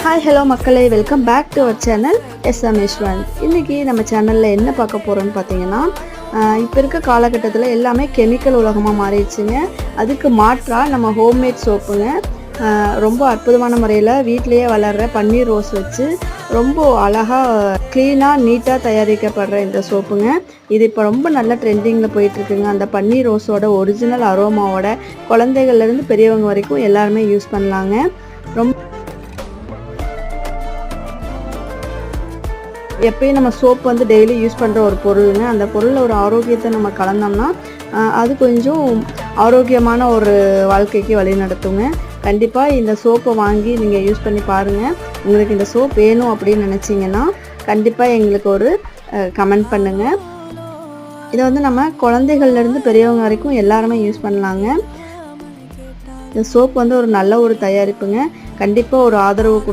Hi hello மக்களே, welcome back to our channel SMS one. இன்றைக்கி நம்ம சேனலில் என்ன பார்க்க போகிறோன்னு பார்த்தீங்கன்னா, இப்போ இருக்க காலகட்டத்தில் எல்லாமே கெமிக்கல் உலகமாக மாறிடுச்சுங்க. அதுக்கு மாற்றாக நம்ம ஹோம்மேட் சோப்புங்க, ரொம்ப அற்புதமான முறையில் வீட்டிலையே வளர்கிற பன்னீர் ரோஸ் வச்சு ரொம்ப அழகாக க்ளீனாக நீட்டாக தயாரிக்கப்படுற இந்த சோப்புங்க. இது இப்போ ரொம்ப நல்ல ட்ரெண்டிங்கில் போயிட்டுருக்குங்க. அந்த பன்னீர் ரோஸோட ஒரிஜினல் அரோமாவோட குழந்தைகள்லேருந்து பெரியவங்க வரைக்கும் எல்லாருமே யூஸ் பண்ணலாங்க. ரொம்ப எப்பயும் நம்ம சோப் வந்து டெய்லி யூஸ் பண்ணுற ஒரு பொருளுங்க. அந்த பொருளில் ஒரு ஆரோக்கியத்தை நம்ம கலந்தோம்னா அது கொஞ்சம் ஆரோக்கியமான ஒரு வாழ்க்கைக்கு வழி நடத்துங்க. கண்டிப்பாக இந்த சோப்பை வாங்கி நீங்கள் யூஸ் பண்ணி பாருங்கள். உங்களுக்கு இந்த சோப் வேணும் அப்படின்னு நினச்சிங்கன்னா கண்டிப்பாக எங்களுக்கு ஒரு கமெண்ட் பண்ணுங்கள். இதை வந்து நம்ம குழந்தைகள்லேருந்து பெரியவங்க வரைக்கும் எல்லாருமே யூஸ் பண்ணலாங்க. இந்த சோப் வந்து ஒரு நல்ல ஒரு தயாரிப்புங்க. கண்டிப்பாக ஒரு ஆதரவு